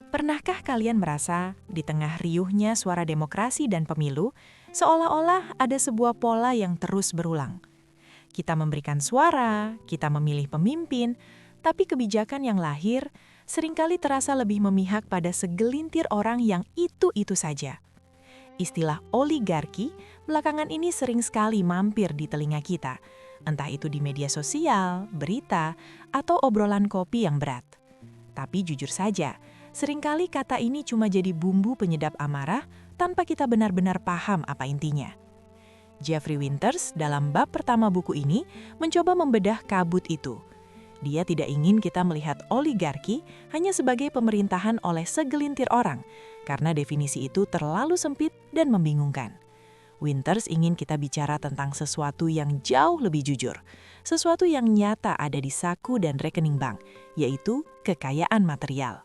Pernahkah kalian merasa di tengah riuhnya suara demokrasi dan pemilu, seolah-olah ada sebuah pola yang terus berulang? Kita memberikan suara, kita memilih pemimpin, tapi kebijakan yang lahir seringkali terasa lebih memihak pada segelintir orang yang itu-itu saja. Istilah oligarki belakangan ini sering sekali mampir di telinga kita, entah itu di media sosial, berita, atau obrolan kopi yang berat. Tapi jujur saja, seringkali kata ini cuma jadi bumbu penyedap amarah tanpa kita benar-benar paham apa intinya. Jeffrey Winters dalam bab pertama buku ini mencoba membedah kabut itu. Dia tidak ingin kita melihat oligarki hanya sebagai pemerintahan oleh segelintir orang, karena definisi itu terlalu sempit dan membingungkan. Winters ingin kita bicara tentang sesuatu yang jauh lebih jujur, sesuatu yang nyata ada di saku dan rekening bank, yaitu kekayaan material.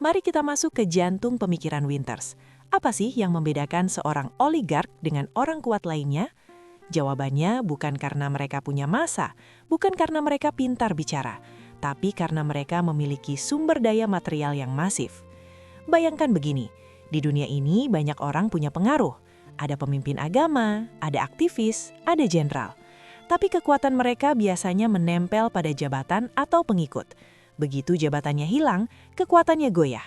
Mari kita masuk ke jantung pemikiran Winters. Apa sih yang membedakan seorang oligark dengan orang kuat lainnya? Jawabannya bukan karena mereka punya massa, bukan karena mereka pintar bicara, tapi karena mereka memiliki sumber daya material yang masif. Bayangkan begini, di dunia ini banyak orang punya pengaruh. Ada pemimpin agama, ada aktivis, ada jenderal. Tapi kekuatan mereka biasanya menempel pada jabatan atau pengikut. Begitu jabatannya hilang, kekuatannya goyah.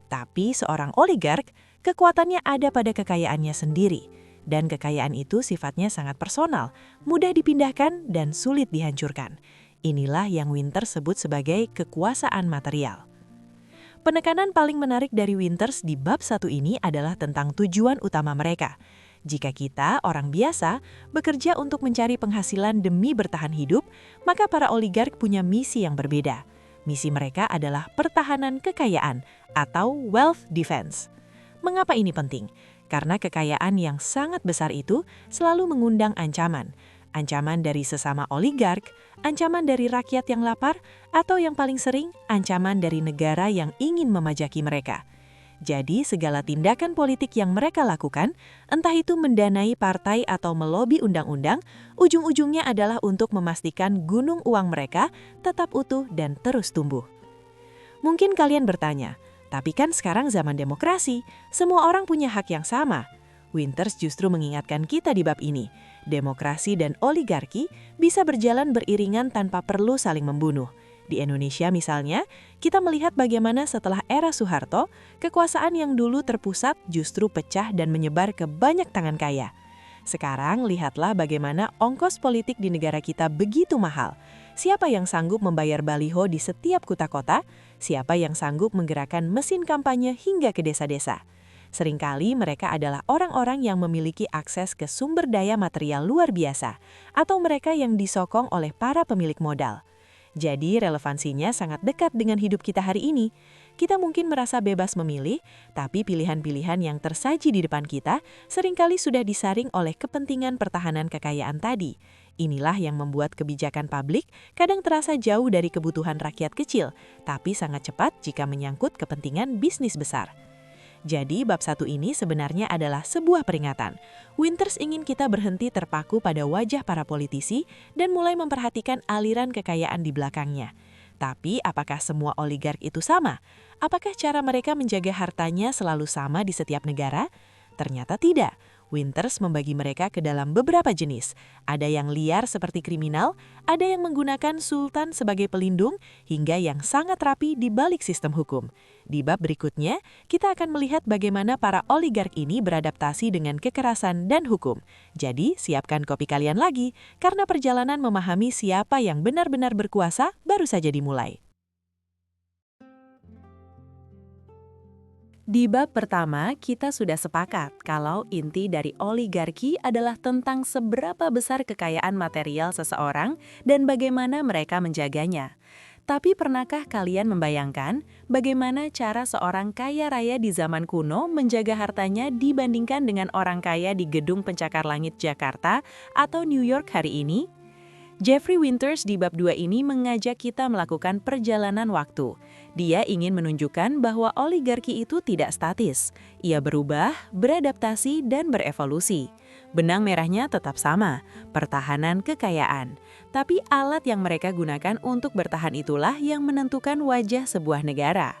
Tapi seorang oligark, kekuatannya ada pada kekayaannya sendiri. Dan kekayaan itu sifatnya sangat personal, mudah dipindahkan dan sulit dihancurkan. Inilah yang Winters sebut sebagai kekuasaan material. Penekanan paling menarik dari Winters di bab 1 ini adalah tentang tujuan utama mereka. Jika kita, orang biasa, bekerja untuk mencari penghasilan demi bertahan hidup, maka para oligark punya misi yang berbeda. Misi mereka adalah pertahanan kekayaan atau wealth defense. Mengapa ini penting? Karena kekayaan yang sangat besar itu selalu mengundang ancaman. Ancaman dari sesama oligark, ancaman dari rakyat yang lapar, atau yang paling sering, ancaman dari negara yang ingin memajaki mereka. Jadi segala tindakan politik yang mereka lakukan, entah itu mendanai partai atau melobi undang-undang, ujung-ujungnya adalah untuk memastikan gunung uang mereka tetap utuh dan terus tumbuh. Mungkin kalian bertanya, tapi kan sekarang zaman demokrasi, semua orang punya hak yang sama. Winters justru mengingatkan kita di bab ini, demokrasi dan oligarki bisa berjalan beriringan tanpa perlu saling membunuh. Di Indonesia misalnya, kita melihat bagaimana setelah era Soeharto, kekuasaan yang dulu terpusat justru pecah dan menyebar ke banyak tangan kaya. Sekarang lihatlah bagaimana ongkos politik di negara kita begitu mahal. Siapa yang sanggup membayar baliho di setiap kota-kota? Siapa yang sanggup menggerakkan mesin kampanye hingga ke desa-desa? Seringkali mereka adalah orang-orang yang memiliki akses ke sumber daya material luar biasa, atau mereka yang disokong oleh para pemilik modal. Jadi relevansinya sangat dekat dengan hidup kita hari ini. Kita mungkin merasa bebas memilih, tapi pilihan-pilihan yang tersaji di depan kita seringkali sudah disaring oleh kepentingan pertahanan kekayaan tadi. Inilah yang membuat kebijakan publik kadang terasa jauh dari kebutuhan rakyat kecil, tapi sangat cepat jika menyangkut kepentingan bisnis besar. Jadi bab 1 ini sebenarnya adalah sebuah peringatan. Winters ingin kita berhenti terpaku pada wajah para politisi dan mulai memperhatikan aliran kekayaan di belakangnya. Tapi apakah semua oligark itu sama? Apakah cara mereka menjaga hartanya selalu sama di setiap negara? Ternyata tidak. Winters membagi mereka ke dalam beberapa jenis. Ada yang liar seperti kriminal, ada yang menggunakan sultan sebagai pelindung, hingga yang sangat rapi di balik sistem hukum. Di bab berikutnya, kita akan melihat bagaimana para oligark ini beradaptasi dengan kekerasan dan hukum. Jadi, siapkan kopi kalian lagi, karena perjalanan memahami siapa yang benar-benar berkuasa baru saja dimulai. Di bab pertama, kita sudah sepakat kalau inti dari oligarki adalah tentang seberapa besar kekayaan material seseorang dan bagaimana mereka menjaganya. Tapi pernahkah kalian membayangkan bagaimana cara seorang kaya raya di zaman kuno menjaga hartanya dibandingkan dengan orang kaya di Gedung Pencakar Langit Jakarta atau New York hari ini? Jeffrey Winters di bab 2 ini mengajak kita melakukan perjalanan waktu. Dia ingin menunjukkan bahwa oligarki itu tidak statis. Ia berubah, beradaptasi, dan berevolusi. Benang merahnya tetap sama, pertahanan kekayaan. Tapi alat yang mereka gunakan untuk bertahan itulah yang menentukan wajah sebuah negara.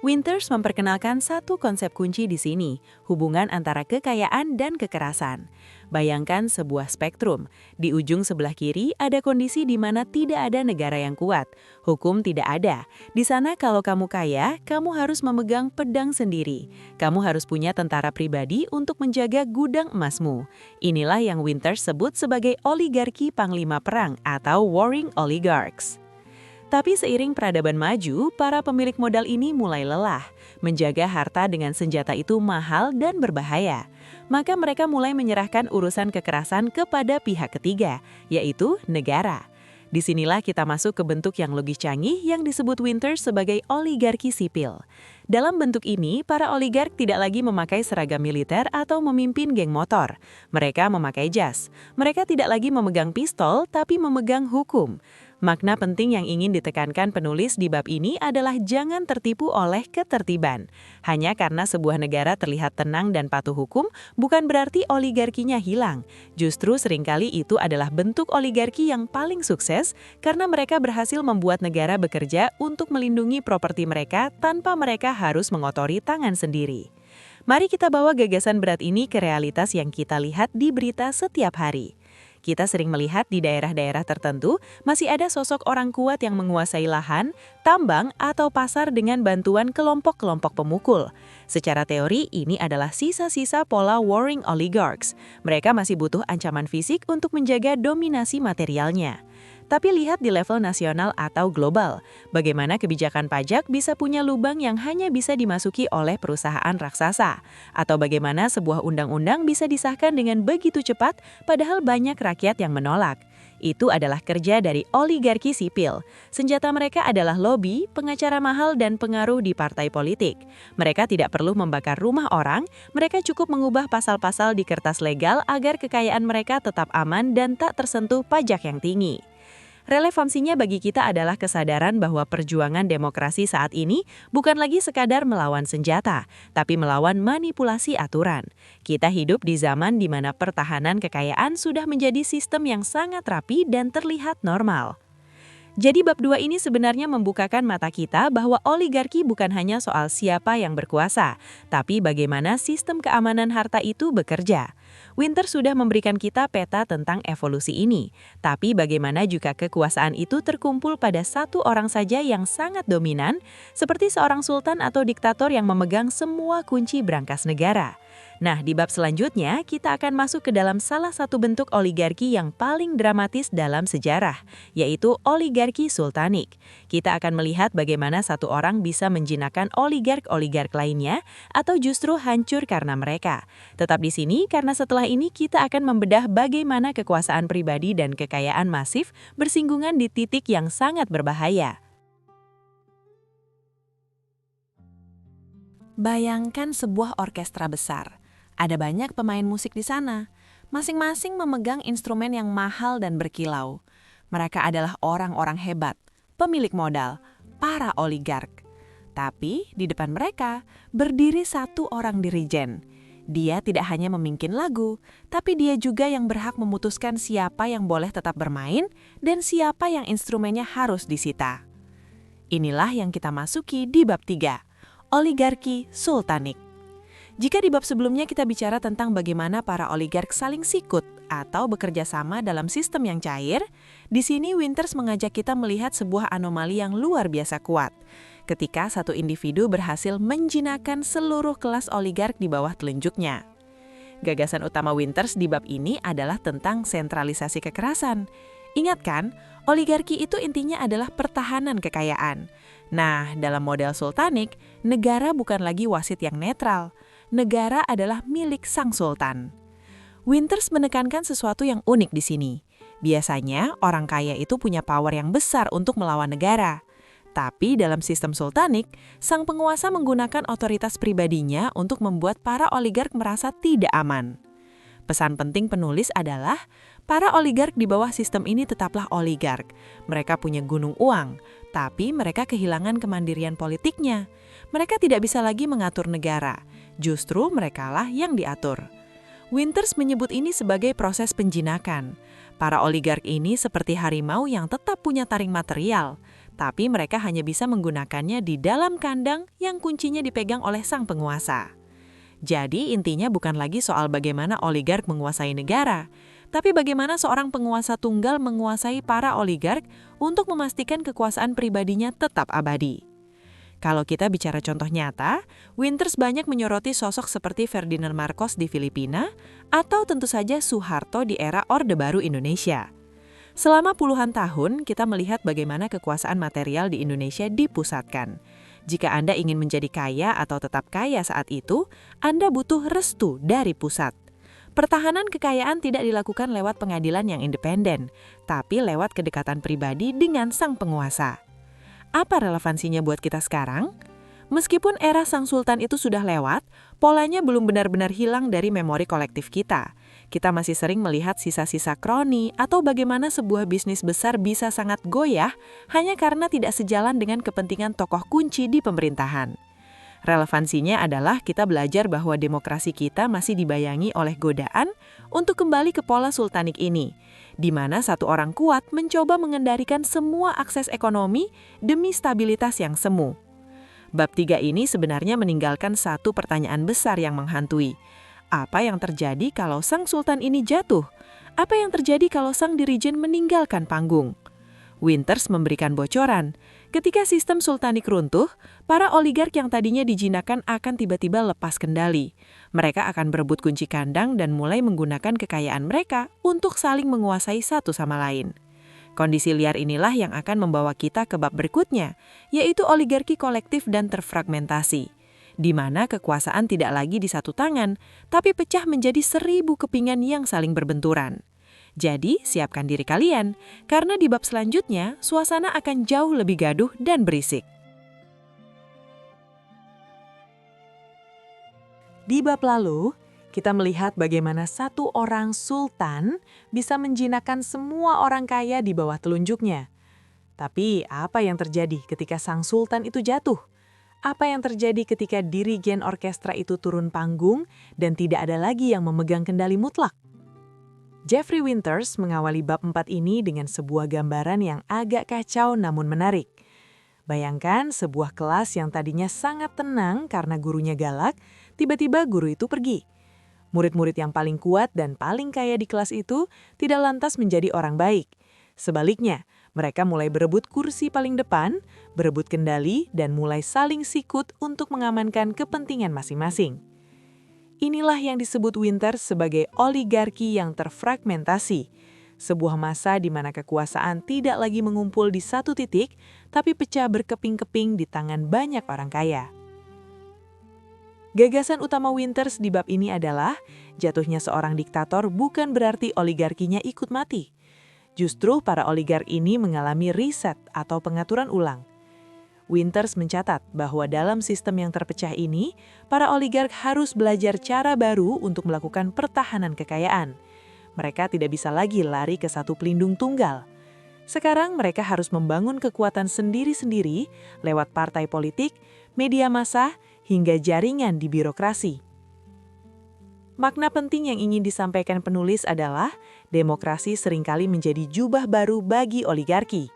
Winters memperkenalkan satu konsep kunci di sini, hubungan antara kekayaan dan kekerasan. Bayangkan sebuah spektrum. Di ujung sebelah kiri ada kondisi di mana tidak ada negara yang kuat. Hukum tidak ada. Di sana kalau kamu kaya, kamu harus memegang pedang sendiri. Kamu harus punya tentara pribadi untuk menjaga gudang emasmu. Inilah yang Winters sebut sebagai oligarki panglima perang atau warring oligarchs. Tapi seiring peradaban maju, para pemilik modal ini mulai lelah. Menjaga harta dengan senjata itu mahal dan berbahaya. Maka mereka mulai menyerahkan urusan kekerasan kepada pihak ketiga, yaitu negara. Disinilah kita masuk ke bentuk yang lebih canggih yang disebut Winters sebagai oligarki sipil. Dalam bentuk ini, para oligark tidak lagi memakai seragam militer atau memimpin geng motor. Mereka memakai jas. Mereka tidak lagi memegang pistol, tapi memegang hukum. Makna penting yang ingin ditekankan penulis di bab ini adalah jangan tertipu oleh ketertiban. Hanya karena sebuah negara terlihat tenang dan patuh hukum, bukan berarti oligarkinya hilang. Justru seringkali itu adalah bentuk oligarki yang paling sukses karena mereka berhasil membuat negara bekerja untuk melindungi properti mereka tanpa mereka harus mengotori tangan sendiri. Mari kita bawa gagasan berat ini ke realitas yang kita lihat di berita setiap hari. Kita sering melihat di daerah-daerah tertentu masih ada sosok orang kuat yang menguasai lahan, tambang, atau pasar dengan bantuan kelompok-kelompok pemukul. Secara teori, ini adalah sisa-sisa pola warring oligarchs. Mereka masih butuh ancaman fisik untuk menjaga dominasi materialnya. Tapi lihat di level nasional atau global, bagaimana kebijakan pajak bisa punya lubang yang hanya bisa dimasuki oleh perusahaan raksasa, atau bagaimana sebuah undang-undang bisa disahkan dengan begitu cepat padahal banyak rakyat yang menolak. Itu adalah kerja dari oligarki sipil. Senjata mereka adalah lobi, pengacara mahal, dan pengaruh di partai politik. Mereka tidak perlu membakar rumah orang, mereka cukup mengubah pasal-pasal di kertas legal agar kekayaan mereka tetap aman dan tak tersentuh pajak yang tinggi. Relevansinya bagi kita adalah kesadaran bahwa perjuangan demokrasi saat ini bukan lagi sekadar melawan senjata, tapi melawan manipulasi aturan. Kita hidup di zaman di mana pertahanan kekayaan sudah menjadi sistem yang sangat rapi dan terlihat normal. Jadi bab 2 ini sebenarnya membukakan mata kita bahwa oligarki bukan hanya soal siapa yang berkuasa, tapi bagaimana sistem keamanan harta itu bekerja. Winters sudah memberikan kita peta tentang evolusi ini, tapi bagaimana jika kekuasaan itu terkumpul pada satu orang saja yang sangat dominan, seperti seorang sultan atau diktator yang memegang semua kunci brankas negara. Nah, di bab selanjutnya, kita akan masuk ke dalam salah satu bentuk oligarki yang paling dramatis dalam sejarah, yaitu oligarki sultanik. Kita akan melihat bagaimana satu orang bisa menjinakkan oligark-oligark lainnya, atau justru hancur karena mereka. Tetap di sini, karena setelah ini kita akan membedah bagaimana kekuasaan pribadi dan kekayaan masif bersinggungan di titik yang sangat berbahaya. Bayangkan sebuah orkestra besar. Ada banyak pemain musik di sana, masing-masing memegang instrumen yang mahal dan berkilau. Mereka adalah orang-orang hebat, pemilik modal, para oligark. Tapi di depan mereka berdiri satu orang dirijen. Dia tidak hanya memimpin lagu, tapi dia juga yang berhak memutuskan siapa yang boleh tetap bermain dan siapa yang instrumennya harus disita. Inilah yang kita masuki di bab 3, oligarki sultanik. Jika di bab sebelumnya kita bicara tentang bagaimana para oligark saling sikut atau bekerja sama dalam sistem yang cair, di sini Winters mengajak kita melihat sebuah anomali yang luar biasa kuat. Ketika satu individu berhasil menjinakkan seluruh kelas oligark di bawah telunjuknya. Gagasan utama Winters di bab ini adalah tentang sentralisasi kekerasan. Ingat kan, oligarki itu intinya adalah pertahanan kekayaan. Nah, dalam model sultanik, negara bukan lagi wasit yang netral. Negara adalah milik sang sultan. Winters menekankan sesuatu yang unik di sini. Biasanya, orang kaya itu punya power yang besar untuk melawan negara. Tapi dalam sistem sultanik, sang penguasa menggunakan otoritas pribadinya untuk membuat para oligark merasa tidak aman. Pesan penting penulis adalah, para oligark di bawah sistem ini tetaplah oligark. Mereka punya gunung uang, tapi mereka kehilangan kemandirian politiknya. Mereka tidak bisa lagi mengatur negara, justru merekalah yang diatur. Winters menyebut ini sebagai proses penjinakan. Para oligark ini seperti harimau yang tetap punya taring material, tapi mereka hanya bisa menggunakannya di dalam kandang yang kuncinya dipegang oleh sang penguasa. Jadi intinya bukan lagi soal bagaimana oligark menguasai negara, tapi bagaimana seorang penguasa tunggal menguasai para oligark untuk memastikan kekuasaan pribadinya tetap abadi. Kalau kita bicara contoh nyata, Winters banyak menyoroti sosok seperti Ferdinand Marcos di Filipina atau tentu saja Soeharto di era Orde Baru Indonesia. Selama puluhan tahun, kita melihat bagaimana kekuasaan material di Indonesia dipusatkan. Jika Anda ingin menjadi kaya atau tetap kaya saat itu, Anda butuh restu dari pusat. Pertahanan kekayaan tidak dilakukan lewat pengadilan yang independen, tapi lewat kedekatan pribadi dengan sang penguasa. Apa relevansinya buat kita sekarang? Meskipun era sang sultan itu sudah lewat, polanya belum benar-benar hilang dari memori kolektif kita. Kita masih sering melihat sisa-sisa kroni atau bagaimana sebuah bisnis besar bisa sangat goyah hanya karena tidak sejalan dengan kepentingan tokoh kunci di pemerintahan. Relevansinya adalah kita belajar bahwa demokrasi kita masih dibayangi oleh godaan untuk kembali ke pola sultanik ini, di mana satu orang kuat mencoba mengendalikan semua akses ekonomi demi stabilitas yang semu. Bab 3 ini sebenarnya meninggalkan satu pertanyaan besar yang menghantui. Apa yang terjadi kalau sang sultan ini jatuh? Apa yang terjadi kalau sang dirijen meninggalkan panggung? Winters memberikan bocoran. Ketika sistem sultanik runtuh, para oligark yang tadinya dijinakkan akan tiba-tiba lepas kendali. Mereka akan berebut kunci kandang dan mulai menggunakan kekayaan mereka untuk saling menguasai satu sama lain. Kondisi liar inilah yang akan membawa kita ke bab berikutnya, yaitu oligarki kolektif dan terfragmentasi, di mana kekuasaan tidak lagi di satu tangan, tapi pecah menjadi 1000 kepingan yang saling berbenturan. Jadi, siapkan diri kalian, karena di bab selanjutnya, suasana akan jauh lebih gaduh dan berisik. Di bab lalu, kita melihat bagaimana satu orang sultan bisa menjinakkan semua orang kaya di bawah telunjuknya. Tapi apa yang terjadi ketika sang sultan itu jatuh? Apa yang terjadi ketika dirigen orkestra itu turun panggung dan tidak ada lagi yang memegang kendali mutlak? Jeffrey Winters mengawali bab 4 ini dengan sebuah gambaran yang agak kacau namun menarik. Bayangkan sebuah kelas yang tadinya sangat tenang karena gurunya galak, tiba-tiba guru itu pergi. Murid-murid yang paling kuat dan paling kaya di kelas itu tidak lantas menjadi orang baik. Sebaliknya, mereka mulai berebut kursi paling depan, berebut kendali, dan mulai saling sikut untuk mengamankan kepentingan masing-masing. Inilah yang disebut Winters sebagai oligarki yang terfragmentasi. Sebuah masa di mana kekuasaan tidak lagi mengumpul di satu titik, tapi pecah berkeping-keping di tangan banyak orang kaya. Gagasan utama Winters di bab ini adalah jatuhnya seorang diktator bukan berarti oligarkinya ikut mati. Justru para oligark ini mengalami riset atau pengaturan ulang. Winters mencatat bahwa dalam sistem yang terpecah ini, para oligark harus belajar cara baru untuk melakukan pertahanan kekayaan. Mereka tidak bisa lagi lari ke satu pelindung tunggal. Sekarang mereka harus membangun kekuatan sendiri-sendiri lewat partai politik, media massa, hingga jaringan di birokrasi. Makna penting yang ingin disampaikan penulis adalah demokrasi seringkali menjadi jubah baru bagi oligarki.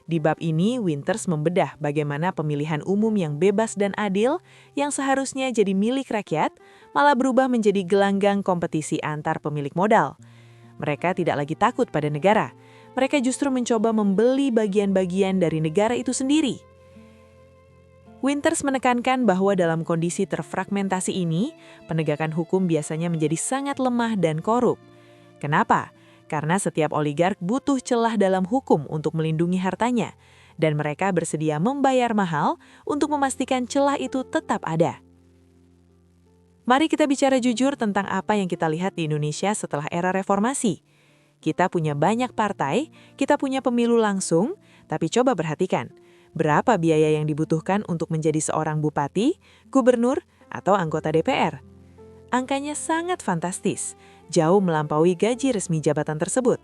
Di bab ini, Winters membedah bagaimana pemilihan umum yang bebas dan adil yang seharusnya jadi milik rakyat malah berubah menjadi gelanggang kompetisi antar pemilik modal. Mereka tidak lagi takut pada negara. Mereka justru mencoba membeli bagian-bagian dari negara itu sendiri. Winters menekankan bahwa dalam kondisi terfragmentasi ini, penegakan hukum biasanya menjadi sangat lemah dan korup. Kenapa? Karena setiap oligark butuh celah dalam hukum untuk melindungi hartanya, dan mereka bersedia membayar mahal untuk memastikan celah itu tetap ada. Mari kita bicara jujur tentang apa yang kita lihat di Indonesia setelah era reformasi. Kita punya banyak partai, kita punya pemilu langsung, tapi coba perhatikan. Berapa biaya yang dibutuhkan untuk menjadi seorang bupati, gubernur, atau anggota DPR? Angkanya sangat fantastis, jauh melampaui gaji resmi jabatan tersebut.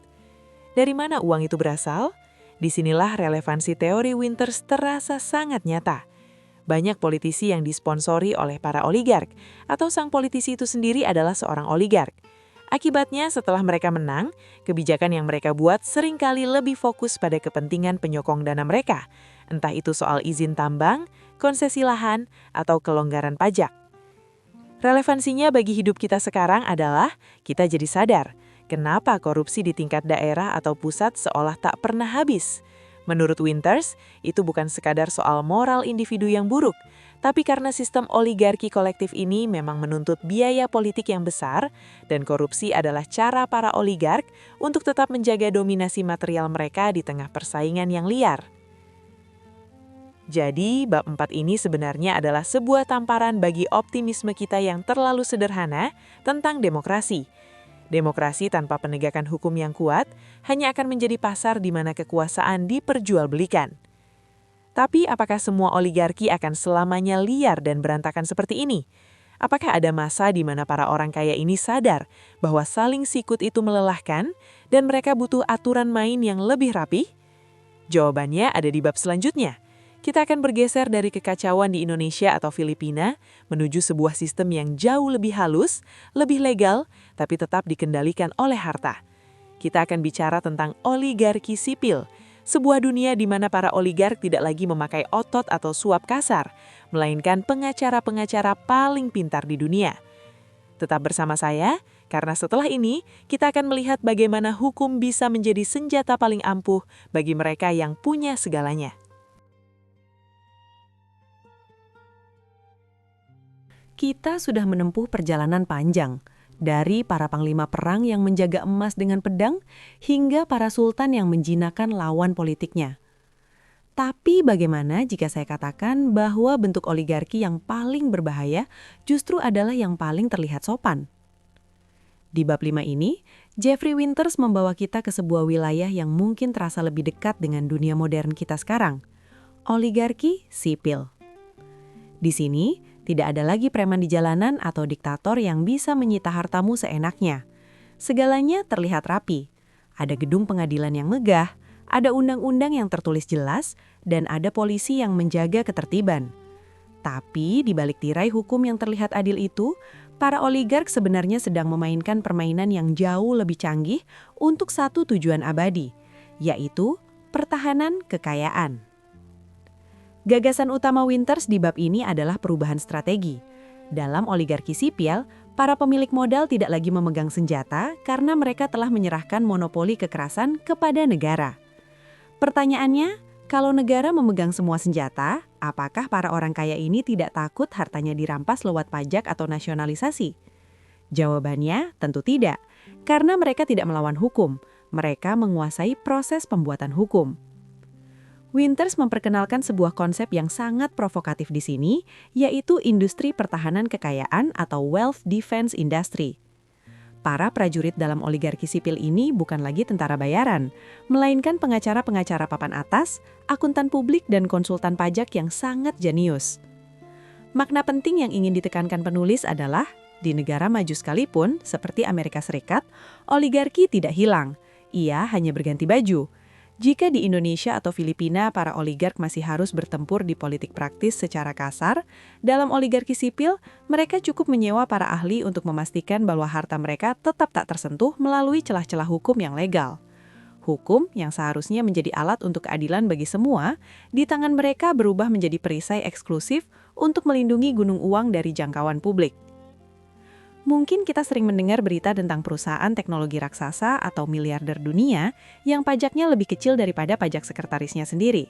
Dari mana uang itu berasal? Disinilah relevansi teori Winters terasa sangat nyata. Banyak politisi yang disponsori oleh para oligark, atau sang politisi itu sendiri adalah seorang oligark. Akibatnya setelah mereka menang, kebijakan yang mereka buat seringkali lebih fokus pada kepentingan penyokong dana mereka, entah itu soal izin tambang, konsesi lahan, atau kelonggaran pajak. Relevansinya bagi hidup kita sekarang adalah kita jadi sadar kenapa korupsi di tingkat daerah atau pusat seolah tak pernah habis. Menurut Winters, itu bukan sekadar soal moral individu yang buruk, tapi karena sistem oligarki kolektif ini memang menuntut biaya politik yang besar, dan korupsi adalah cara para oligark untuk tetap menjaga dominasi material mereka di tengah persaingan yang liar. Jadi, bab 4 ini sebenarnya adalah sebuah tamparan bagi optimisme kita yang terlalu sederhana tentang demokrasi. Demokrasi tanpa penegakan hukum yang kuat hanya akan menjadi pasar di mana kekuasaan diperjualbelikan. Tapi apakah semua oligarki akan selamanya liar dan berantakan seperti ini? Apakah ada masa di mana para orang kaya ini sadar bahwa saling sikut itu melelahkan dan mereka butuh aturan main yang lebih rapi? Jawabannya ada di bab selanjutnya. Kita akan bergeser dari kekacauan di Indonesia atau Filipina menuju sebuah sistem yang jauh lebih halus, lebih legal, tapi tetap dikendalikan oleh harta. Kita akan bicara tentang oligarki sipil, sebuah dunia di mana para oligark tidak lagi memakai otot atau suap kasar, melainkan pengacara-pengacara paling pintar di dunia. Tetap bersama saya, karena setelah ini kita akan melihat bagaimana hukum bisa menjadi senjata paling ampuh bagi mereka yang punya segalanya. Kita sudah menempuh perjalanan panjang, dari para panglima perang yang menjaga emas dengan pedang, hingga para sultan yang menjinakkan lawan politiknya. Tapi bagaimana jika saya katakan bahwa bentuk oligarki yang paling berbahaya justru adalah yang paling terlihat sopan? Di bab 5 ini, Jeffrey Winters membawa kita ke sebuah wilayah yang mungkin terasa lebih dekat dengan dunia modern kita sekarang, oligarki sipil. Di sini, tidak ada lagi preman di jalanan atau diktator yang bisa menyita hartamu seenaknya. Segalanya terlihat rapi. Ada gedung pengadilan yang megah, ada undang-undang yang tertulis jelas, dan ada polisi yang menjaga ketertiban. Tapi di balik tirai hukum yang terlihat adil itu, para oligark sebenarnya sedang memainkan permainan yang jauh lebih canggih untuk satu tujuan abadi, yaitu pertahanan kekayaan. Gagasan utama Winters di bab ini adalah perubahan strategi. Dalam oligarki sipil, para pemilik modal tidak lagi memegang senjata karena mereka telah menyerahkan monopoli kekerasan kepada negara. Pertanyaannya, kalau negara memegang semua senjata, apakah para orang kaya ini tidak takut hartanya dirampas lewat pajak atau nasionalisasi? Jawabannya tentu tidak, karena mereka tidak melawan hukum. Mereka menguasai proses pembuatan hukum. Winters memperkenalkan sebuah konsep yang sangat provokatif di sini, yaitu industri pertahanan kekayaan atau wealth defense industry. Para prajurit dalam oligarki sipil ini bukan lagi tentara bayaran, melainkan pengacara-pengacara papan atas, akuntan publik, dan konsultan pajak yang sangat jenius. Makna penting yang ingin ditekankan penulis adalah, di negara maju sekalipun, seperti Amerika Serikat, oligarki tidak hilang, ia hanya berganti baju. Jika di Indonesia atau Filipina para oligark masih harus bertempur di politik praktis secara kasar, dalam oligarki sipil, mereka cukup menyewa para ahli untuk memastikan bahwa harta mereka tetap tak tersentuh melalui celah-celah hukum yang legal. Hukum yang seharusnya menjadi alat untuk keadilan bagi semua, di tangan mereka berubah menjadi perisai eksklusif untuk melindungi gunung uang dari jangkauan publik. Mungkin kita sering mendengar berita tentang perusahaan teknologi raksasa atau miliarder dunia yang pajaknya lebih kecil daripada pajak sekretarisnya sendiri.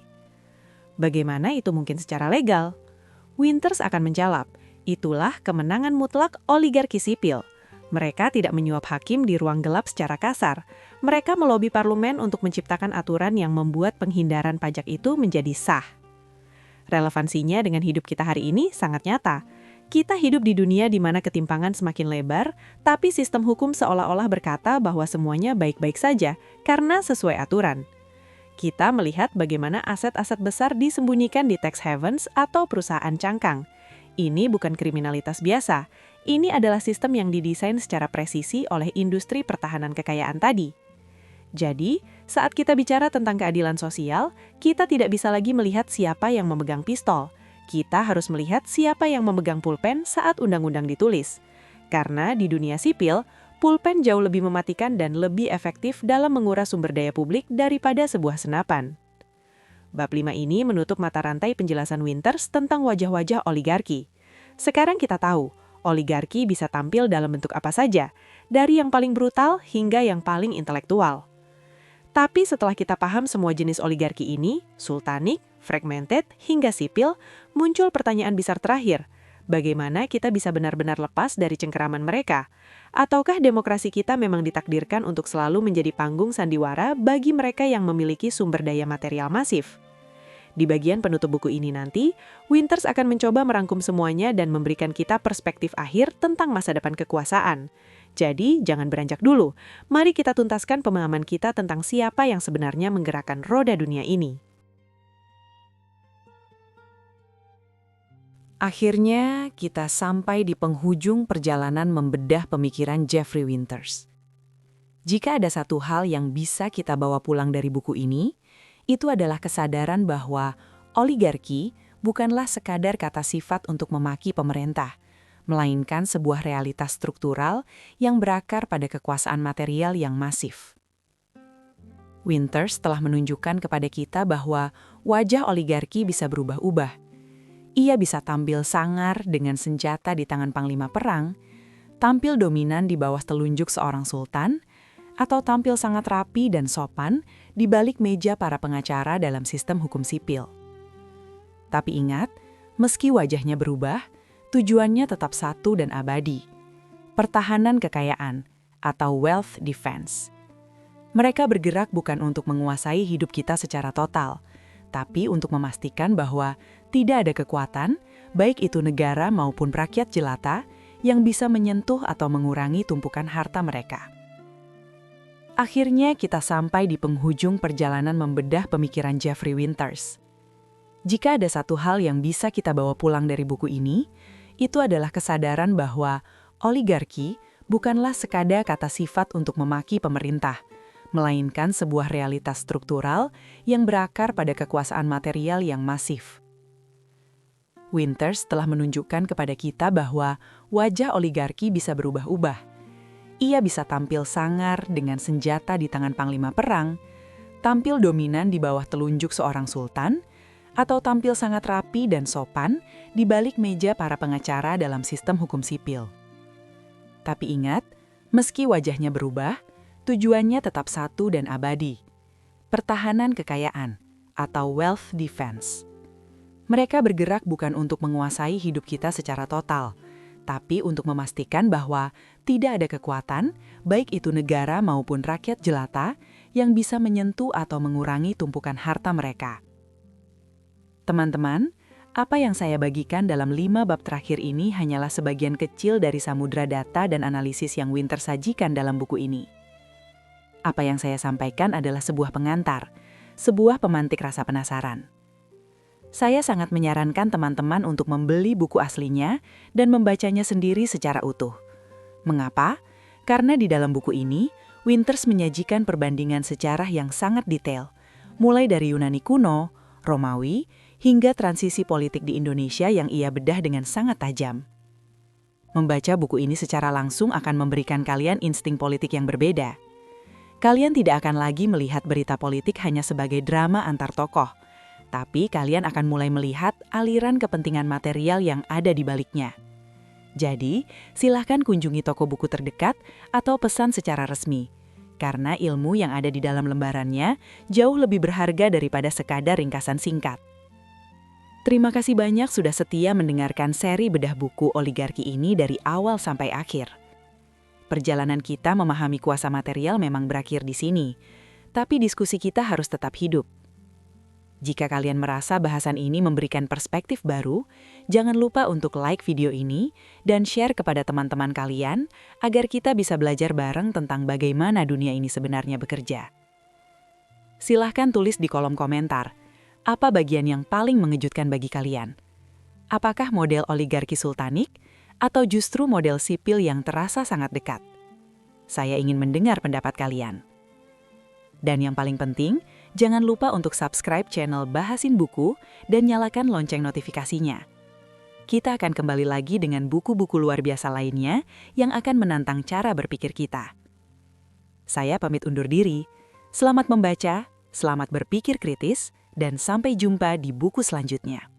Bagaimana itu mungkin secara legal? Winters akan menjawab, itulah kemenangan mutlak oligarki sipil. Mereka tidak menyuap hakim di ruang gelap secara kasar. Mereka melobi parlemen untuk menciptakan aturan yang membuat penghindaran pajak itu menjadi sah. Relevansinya dengan hidup kita hari ini sangat nyata. Kita hidup di dunia di mana ketimpangan semakin lebar, tapi sistem hukum seolah-olah berkata bahwa semuanya baik-baik saja karena sesuai aturan. Kita melihat bagaimana aset-aset besar disembunyikan di tax havens atau perusahaan cangkang. Ini bukan kriminalitas biasa, ini adalah sistem yang didesain secara presisi oleh industri pertahanan kekayaan tadi. Jadi, saat kita bicara tentang keadilan sosial, kita tidak bisa lagi melihat siapa yang memegang pistol. Kita harus melihat siapa yang memegang pulpen saat undang-undang ditulis. Karena di dunia sipil, pulpen jauh lebih mematikan dan lebih efektif dalam menguras sumber daya publik daripada sebuah senapan. Bab 5 ini menutup mata rantai penjelasan Winters tentang wajah-wajah oligarki. Sekarang kita tahu, oligarki bisa tampil dalam bentuk apa saja, dari yang paling brutal hingga yang paling intelektual. Tapi setelah kita paham semua jenis oligarki ini, sultanik, fragmented, hingga sipil, muncul pertanyaan besar terakhir. Bagaimana kita bisa benar-benar lepas dari cengkeraman mereka? Ataukah demokrasi kita memang ditakdirkan untuk selalu menjadi panggung sandiwara bagi mereka yang memiliki sumber daya material masif? Di bagian penutup buku ini nanti, Winters akan mencoba merangkum semuanya dan memberikan kita perspektif akhir tentang masa depan kekuasaan. Jadi, jangan beranjak dulu. Mari kita tuntaskan pemahaman kita tentang siapa yang sebenarnya menggerakkan roda dunia ini. Akhirnya, kita sampai di penghujung perjalanan membedah pemikiran Jeffrey Winters. Jika ada satu hal yang bisa kita bawa pulang dari buku ini, itu adalah kesadaran bahwa oligarki bukanlah sekadar kata sifat untuk memaki pemerintah, melainkan sebuah realitas struktural yang berakar pada kekuasaan material yang masif. Winters telah menunjukkan kepada kita bahwa wajah oligarki bisa berubah-ubah. Ia bisa tampil sangar dengan senjata di tangan panglima perang, tampil dominan di bawah telunjuk seorang sultan, atau tampil sangat rapi dan sopan di balik meja para pengacara dalam sistem hukum sipil. Tapi ingat, meski wajahnya berubah, tujuannya tetap satu dan abadi. Pertahanan kekayaan atau wealth defense. Mereka bergerak bukan untuk menguasai hidup kita secara total, tapi untuk memastikan bahwa tidak ada kekuatan, baik itu negara maupun rakyat jelata, yang bisa menyentuh atau mengurangi tumpukan harta mereka. Akhirnya kita sampai di penghujung perjalanan membedah pemikiran Jeffrey Winters. Jika ada satu hal yang bisa kita bawa pulang dari buku ini, itu adalah kesadaran bahwa oligarki bukanlah sekadar kata sifat untuk memaki pemerintah, melainkan sebuah realitas struktural yang berakar pada kekuasaan material yang masif. Winters telah menunjukkan kepada kita bahwa wajah oligarki bisa berubah-ubah. Ia bisa tampil sangar dengan senjata di tangan panglima perang, tampil dominan di bawah telunjuk seorang sultan, atau tampil sangat rapi dan sopan di balik meja para pengacara dalam sistem hukum sipil. Tapi ingat, meski wajahnya berubah, tujuannya tetap satu dan abadi. Pertahanan kekayaan atau wealth defense. Mereka bergerak bukan untuk menguasai hidup kita secara total, tapi untuk memastikan bahwa tidak ada kekuatan, baik itu negara maupun rakyat jelata, yang bisa menyentuh atau mengurangi tumpukan harta mereka. Teman-teman, apa yang saya bagikan dalam 5 bab terakhir ini hanyalah sebagian kecil dari samudra data dan analisis yang Winters sajikan dalam buku ini. Apa yang saya sampaikan adalah sebuah pengantar, sebuah pemantik rasa penasaran. Saya sangat menyarankan teman-teman untuk membeli buku aslinya dan membacanya sendiri secara utuh. Mengapa? Karena di dalam buku ini, Winters menyajikan perbandingan sejarah yang sangat detail, mulai dari Yunani kuno, Romawi, hingga transisi politik di Indonesia yang ia bedah dengan sangat tajam. Membaca buku ini secara langsung akan memberikan kalian insting politik yang berbeda. Kalian tidak akan lagi melihat berita politik hanya sebagai drama antar tokoh, tapi kalian akan mulai melihat aliran kepentingan material yang ada di baliknya. Jadi, silahkan kunjungi toko buku terdekat atau pesan secara resmi, karena ilmu yang ada di dalam lembarannya jauh lebih berharga daripada sekadar ringkasan singkat. Terima kasih banyak sudah setia mendengarkan seri bedah buku oligarki ini dari awal sampai akhir. Perjalanan kita memahami kuasa material memang berakhir di sini, tapi diskusi kita harus tetap hidup. Jika kalian merasa bahasan ini memberikan perspektif baru, jangan lupa untuk like video ini dan share kepada teman-teman kalian agar kita bisa belajar bareng tentang bagaimana dunia ini sebenarnya bekerja. Silahkan tulis di kolom komentar, apa bagian yang paling mengejutkan bagi kalian? Apakah model oligarki sultanik atau justru model sipil yang terasa sangat dekat? Saya ingin mendengar pendapat kalian. Dan yang paling penting, jangan lupa untuk subscribe channel Bahasin Buku dan nyalakan lonceng notifikasinya. Kita akan kembali lagi dengan buku-buku luar biasa lainnya yang akan menantang cara berpikir kita. Saya pamit undur diri. Selamat membaca, selamat berpikir kritis, dan sampai jumpa di buku selanjutnya.